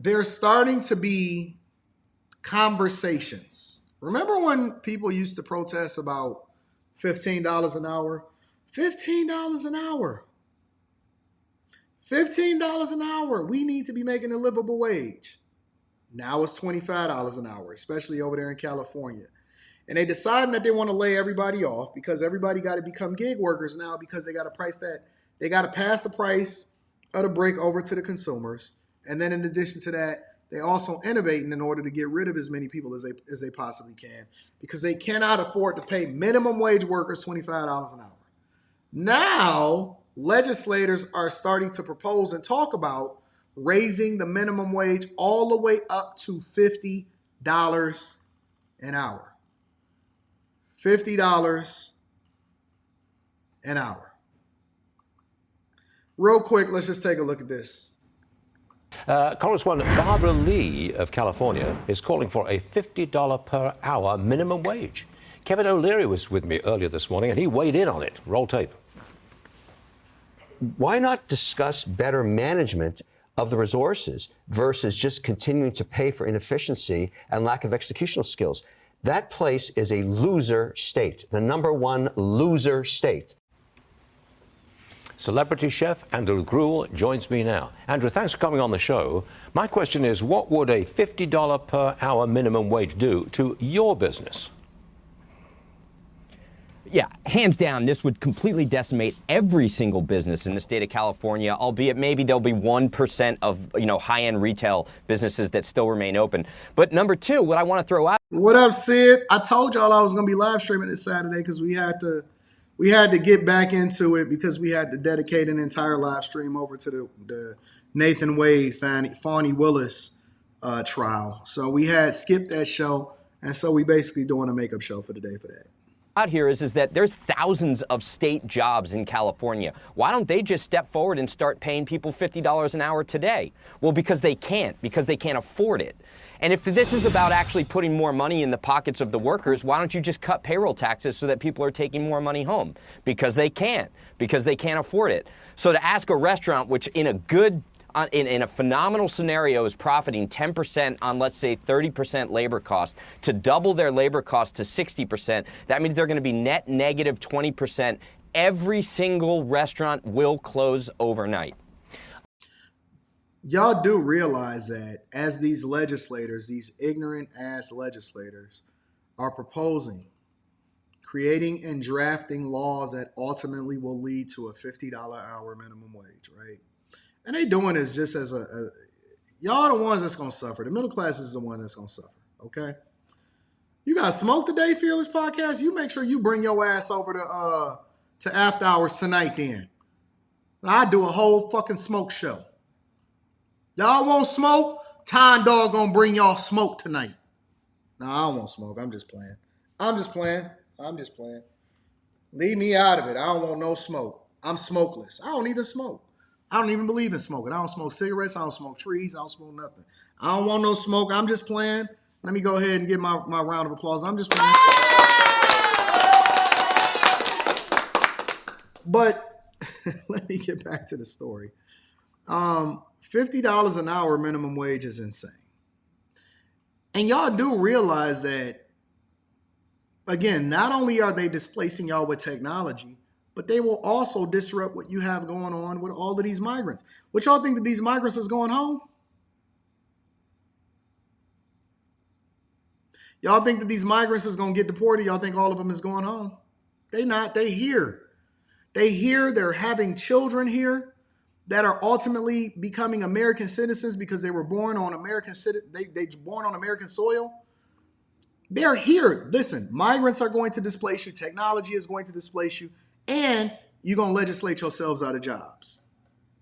there's starting to be conversations. Remember when people used to protest about $15 an hour? $15 an hour. $15 an hour. We need to be making a livable wage. Now it's $25 an hour, especially over there in California. And they decided that they want to lay everybody off because everybody got to become gig workers now because they got to pass the price of the brick over to the consumers. And then in addition to that, they also innovating in order to get rid of as many people as they possibly can because they cannot afford to pay minimum wage workers $25 an hour. Now, legislators are starting to propose and talk about raising the minimum wage all the way up to $50 an hour. $50 an hour. Real quick, let's just take a look at this. Congresswoman Barbara Lee of California is calling for a $50 per hour minimum wage. Kevin O'Leary was with me earlier this morning, and he weighed in on it. Roll tape. Why not discuss better management of the resources versus just continuing to pay for inefficiency and lack of executional skills? That place is a loser state, the number one loser state. Celebrity chef Andrew Gruel joins me now. Andrew, thanks for coming on the show. My question is, what would a $50 per hour minimum wage do to your business? Yeah, hands down, this would completely decimate every single business in the state of California, albeit maybe there'll be 1% of, high-end retail businesses that still remain open. But number two, what I want to throw out. What up, Sid? I told y'all I was going to be live streaming this Saturday because we had to get back into it because we had to dedicate an entire live stream over to the Nathan Wade, Fani Willis trial. So we had skipped that show, and so we basically doing a makeup show for the day for that. Out here is that there's thousands of state jobs in California. Why don't they just step forward and start paying people $50 an hour today? Well, because they can't afford it. And if this is about actually putting more money in the pockets of the workers, why don't you just cut payroll taxes so that people are taking more money home? Because they can't afford it. So to ask a restaurant, which in a phenomenal scenario is profiting 10% on, let's say, 30% labor cost, to double their labor cost to 60%, that means they're going to be net negative 20%. Every single restaurant will close overnight. Y'all do realize that as these legislators, these ignorant ass legislators, are proposing, creating and drafting laws that ultimately will lead to a $50 hour minimum wage, right? And they doing this just as y'all the ones that's going to suffer. The middle class is the one that's going to suffer, okay? You got smoke today, Fearless Podcast? You make sure you bring your ass over to After Hours tonight then. I do a whole fucking smoke show. Y'all want smoke? Time Dog going to bring y'all smoke tonight. No, I don't want smoke. I'm just playing. Leave me out of it. I don't want no smoke. I'm smokeless. I don't even smoke. I don't even believe in smoking. I don't smoke cigarettes. I don't smoke trees. I don't smoke nothing. I don't want no smoke. I'm just playing. Let me go ahead and give my round of applause. I'm just playing. But let me get back to the story. $50 an hour minimum wage is insane. And y'all do realize that, again, not only are they displacing y'all with technology, but they will also disrupt what you have going on with all of these migrants. What y'all think that these migrants is going home? Y'all think that these migrants is going to get deported? Y'all think all of them is going home? They not. They here. They're having children here that are ultimately becoming American citizens because they were born on American born on American soil. They're here. Listen, migrants are going to displace you. Technology is going to displace you. And you're going to legislate yourselves out of jobs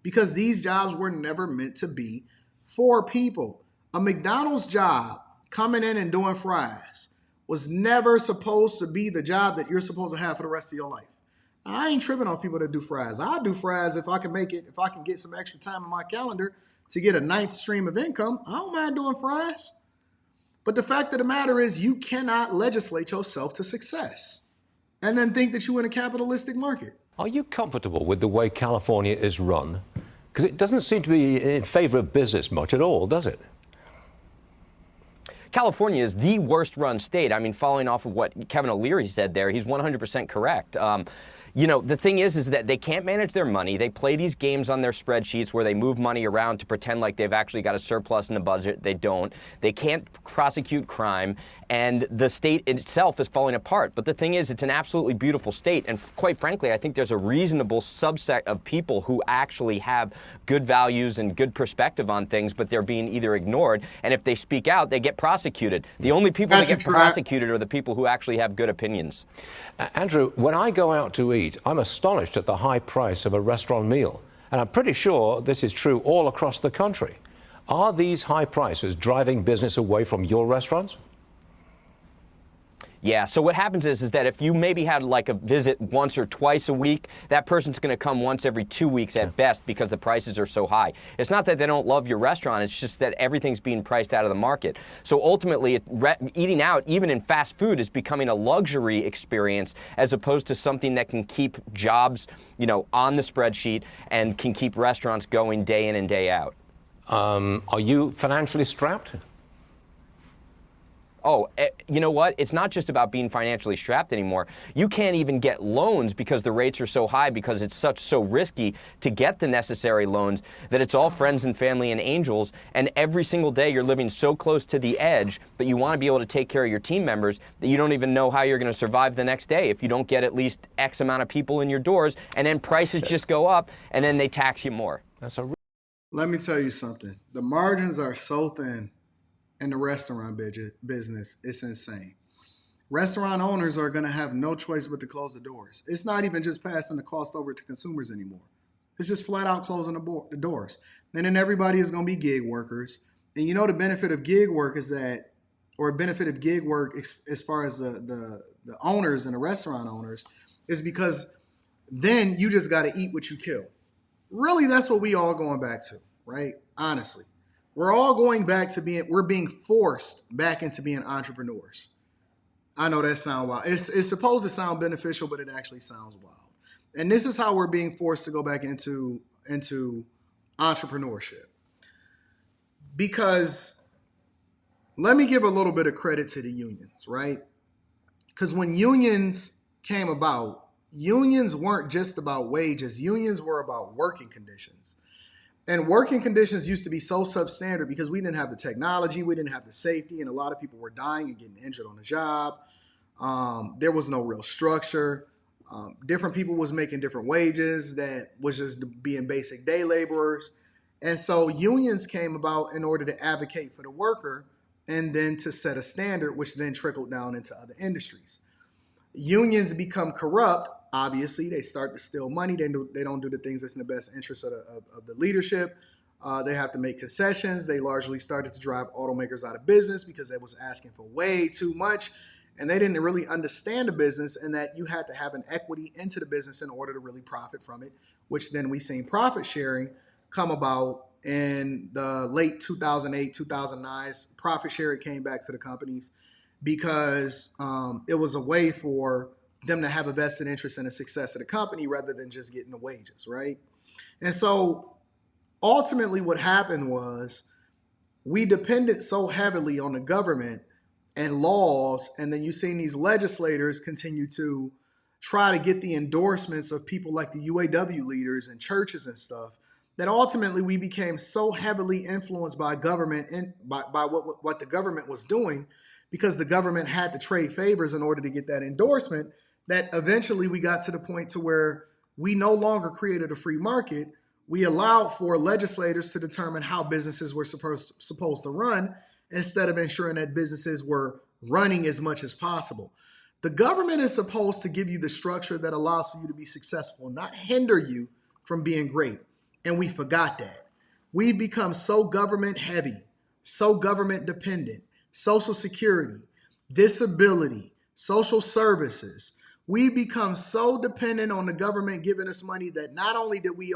because these jobs were never meant to be for people. A McDonald's job coming in and doing fries was never supposed to be the job that you're supposed to have for the rest of your life. I ain't tripping on people that do fries. I'll do fries if I can make it, if I can get some extra time in my calendar to get a ninth stream of income. I don't mind doing fries. But the fact of the matter is you cannot legislate yourself to success and then think that you're in a capitalistic market. Are you comfortable with the way California is run? Because it doesn't seem to be in favor of business much at all, does it? California is the worst run state. I mean, following off of what Kevin O'Leary said there, he's 100% correct. You know, the thing is that they can't manage their money. They play these games on their spreadsheets where they move money around to pretend like they've actually got a surplus in the budget. They don't. They can't prosecute crime, and the state itself is falling apart. But the thing is, it's an absolutely beautiful state, and quite frankly, I think there's a reasonable subset of people who actually have good values and good perspective on things, but they're being either ignored, and if they speak out, they get prosecuted. The only people that get prosecuted are the people who actually have good opinions. Andrew, when I go out to eat, I'm astonished at the high price of a restaurant meal. And I'm pretty sure this is true all across the country. Are these high prices driving business away from your restaurants? Yeah, so what happens is that if you maybe had like a visit once or twice a week, that person's going to come once every 2 weeks at best because the prices are so high. It's not that they don't love your restaurant, it's just that everything's being priced out of the market. So ultimately, eating out, even in fast food, is becoming a luxury experience as opposed to something that can keep jobs, you know, on the spreadsheet and can keep restaurants going day in and day out. Are you financially strapped? Oh, you know what? It's not just about being financially strapped anymore. You can't even get loans because the rates are so high, because it's so risky to get the necessary loans that it's all friends and family and angels. And every single day you're living so close to the edge, but you want to be able to take care of your team members that you don't even know how you're going to survive the next day if you don't get at least X amount of people in your doors, and then prices just go up and then they tax you more. Let me tell you something. The margins are so thin in the restaurant business, it's insane. Restaurant owners are going to have no choice but to close the doors. It's not even just passing the cost over to consumers anymore. It's just flat out closing the doors. And then everybody is going to be gig workers. And you know the benefit of gig work is that, or benefit of gig work as far as the owners and the restaurant owners, is because then you just got to eat what you kill. Really, that's what we all going back to, right? Honestly. We're all going back to we're being forced back into being entrepreneurs. I know that sounds wild. It's supposed to sound beneficial, but it actually sounds wild. And this is how we're being forced to go back into entrepreneurship. Because let me give a little bit of credit to the unions, right? Because when unions came about, unions weren't just about wages. Unions were about working conditions. And working conditions used to be so substandard because we didn't have the technology, we didn't have the safety, and a lot of people were dying and getting injured on the job. There was no real structure. Different people was making different wages that was just being basic day laborers. And so unions came about in order to advocate for the worker and then to set a standard, which then trickled down into other industries. Unions become corrupt. Obviously, they start to steal money. They don't do the things that's in the best interest of the leadership. They have to make concessions. They largely started to drive automakers out of business because they was asking for way too much. And they didn't really understand the business, and that you had to have an equity into the business in order to really profit from it, which then we seen profit sharing come about in the late 2008, 2009. Profit sharing came back to the companies because it was a way for them to have a vested interest in the success of the company rather than just getting the wages, right? And so ultimately what happened was we depended so heavily on the government and laws, and then you've seen these legislators continue to try to get the endorsements of people like the UAW leaders and churches and stuff, that ultimately we became so heavily influenced by government and by what the government was doing, because the government had to trade favors in order to get that endorsement, that eventually we got to the point to where we no longer created a free market. We allowed for legislators to determine how businesses were supposed to run instead of ensuring that businesses were running as much as possible. The government is supposed to give you the structure that allows for you to be successful, not hinder you from being great. And we forgot that. We've become so government heavy, so government dependent. Social security, disability, social services. We become so dependent on the government giving us money that not only did we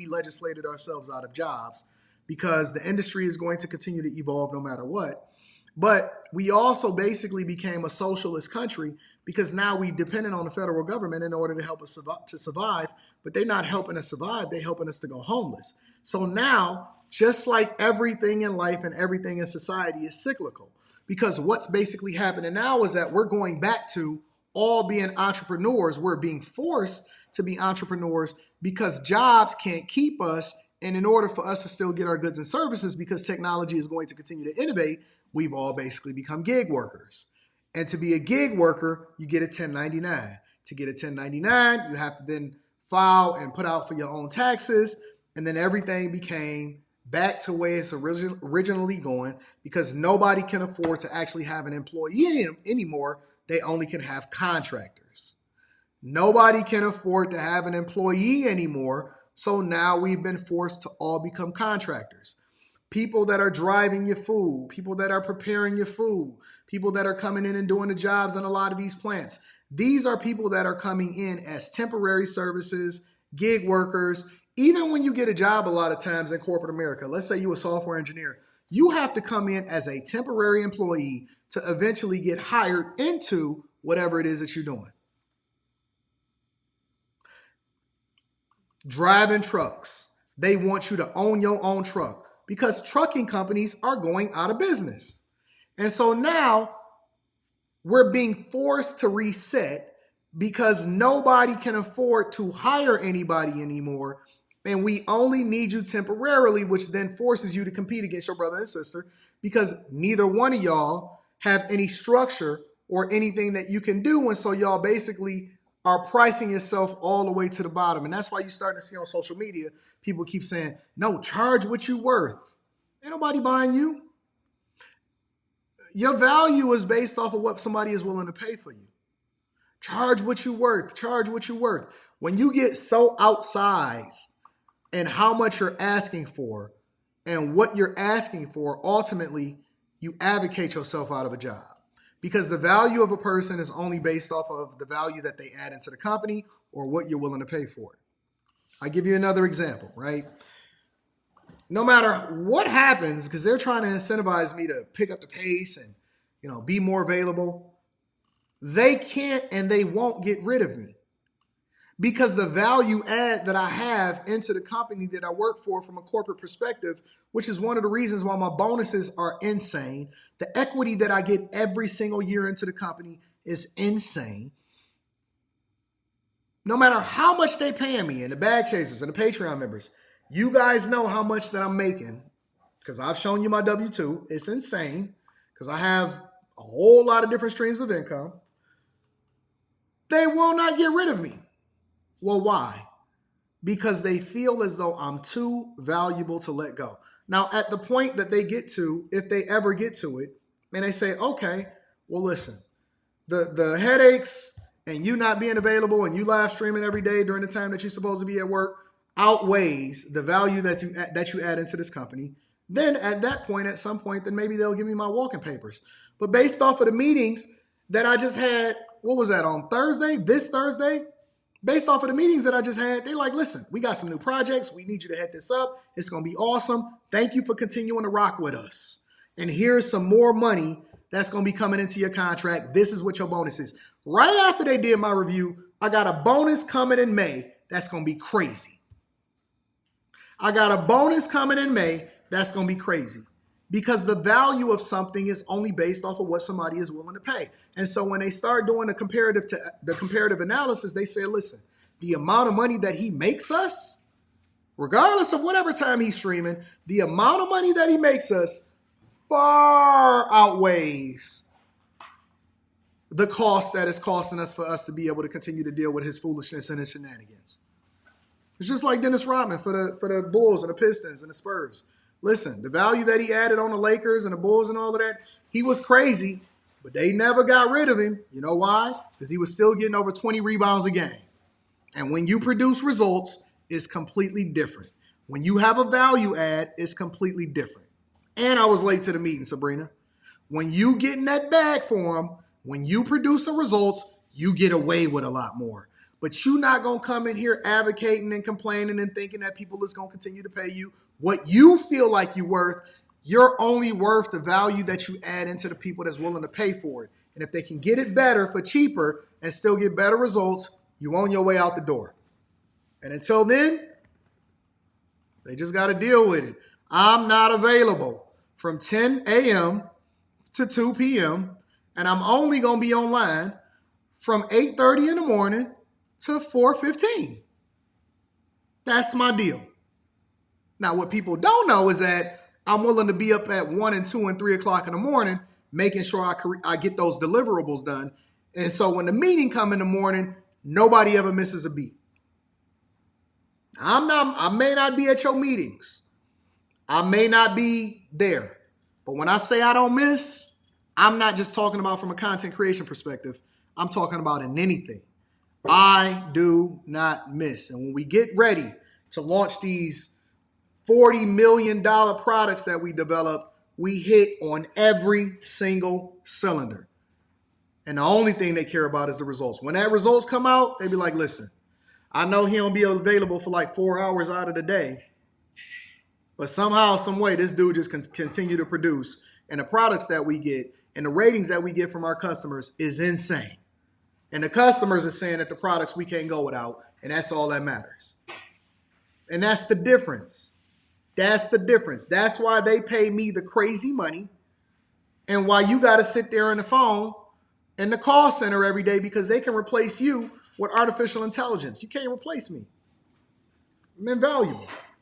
legislated ourselves out of jobs, because the industry is going to continue to evolve no matter what, but we also basically became a socialist country because now we dependent on the federal government in order to help us survive, but they're not helping us survive. They're helping us to go homeless. So now, just like everything in life and everything in society is cyclical, because what's basically happening now is that we're going back to all being entrepreneurs. We're being forced to be entrepreneurs because jobs can't keep us. And in order for us to still get our goods and services, because technology is going to continue to innovate, we've all basically become gig workers. And to be a gig worker, you get a 1099. To get a 1099, you have to then file and put out for your own taxes. And then everything became back to where it's originally going, because nobody can afford to actually have an employee anymore. They only can have contractors. Nobody can afford to have an employee anymore. So now we've been forced to all become contractors. People that are driving your food, people that are preparing your food, people that are coming in and doing the jobs in a lot of these plants. These are people that are coming in as temporary services, gig workers. Even when you get a job a lot of times in corporate America, let's say you're a software engineer, you have to come in as a temporary employee to eventually get hired into whatever it is that you're doing. Driving trucks. They want you to own your own truck because trucking companies are going out of business. And so now we're being forced to reset because nobody can afford to hire anybody anymore. And we only need you temporarily, which then forces you to compete against your brother and sister because neither one of y'all have any structure or anything that you can do. And so y'all basically are pricing yourself all the way to the bottom. And that's why you're starting to see on social media, people keep saying, no, charge what you're worth. Ain't nobody buying you. Your value is based off of what somebody is willing to pay for you. Charge what you're worth. Charge what you're worth. When you get so outsized in how much you're asking for and what you're asking for, ultimately, you advocate yourself out of a job. Because the value of a person is only based off of the value that they add into the company or what you're willing to pay for it. I give you another example, right? No matter what happens, because they're trying to incentivize me to pick up the pace and, be more available, they can't and they won't get rid of me. Because the value add that I have into the company that I work for from a corporate perspective, which is one of the reasons why my bonuses are insane. The equity that I get every single year into the company is insane. No matter how much they paying me, and the bag chasers and the Patreon members, you guys know how much that I'm making because I've shown you my W-2. It's insane because I have a whole lot of different streams of income. They will not get rid of me. Well, why? Because they feel as though I'm too valuable to let go. Now, at the point that they get to, if they ever get to it, and they say, okay, well, listen, the headaches and you not being available and you live streaming every day during the time that you're supposed to be at work outweighs the value that you add into this company. Then at that point, at some point, then maybe they'll give me my walking papers. But based off of the meetings that I just had, what was that, on Thursday, this Thursday? Based off of the meetings that I just had, they like, listen, we got some new projects. We need you to head this up. It's going to be awesome. Thank you for continuing to rock with us. And here's some more money that's going to be coming into your contract. This is what your bonus is. Right after they did my review, I got a bonus coming in May that's going to be crazy. I got a bonus coming in May that's going to be crazy. Because the value of something is only based off of what somebody is willing to pay. And so when they start doing the comparative analysis, they say, listen, the amount of money that he makes us, regardless of whatever time he's streaming, the amount of money that he makes us far outweighs the cost that it's costing us for us to be able to continue to deal with his foolishness and his shenanigans. It's just like Dennis Rodman for the Bulls and the Pistons and the Spurs. Listen, the value that he added on the Lakers and the Bulls and all of that, he was crazy, but they never got rid of him. You know why? Because he was still getting over 20 rebounds a game. And when you produce results, it's completely different. When you have a value add, it's completely different. And I was late to the meeting, Sabrina. When you get in that bag for him, when you produce the results, you get away with a lot more. But you're not going to come in here advocating and complaining and thinking that people is going to continue to pay you what you feel like you're worth. You're only worth the value that you add into the people that's willing to pay for it. And if they can get it better for cheaper and still get better results, you on your way out the door. And until then, they just got to deal with it. I'm not available from 10 a.m. to 2 p.m. and I'm only going to be online from 8:30 in the morning to 4:15. That's my deal. Now, what people don't know is that I'm willing to be up at 1 and 2 and 3 o'clock in the morning, making sure I get those deliverables done. And so when the meeting come in the morning, nobody ever misses a beat. I may not be at your meetings. I may not be there. But when I say I don't miss, I'm not just talking about from a content creation perspective. I'm talking about in anything. I do not miss. And when we get ready to launch these $40 million products that we develop, we hit on every single cylinder. And the only thing they care about is the results. When that results come out, they be like, listen, I know he don't be available for like 4 hours out of the day, but somehow, some way, this dude just can continue to produce. And the products that we get and the ratings that we get from our customers is insane. And the customers are saying that the products we can't go without, and that's all that matters. And that's the difference. That's the difference. That's why they pay me the crazy money and why you got to sit there on the phone in the call center every day, because they can replace you with artificial intelligence. You can't replace me. I'm invaluable.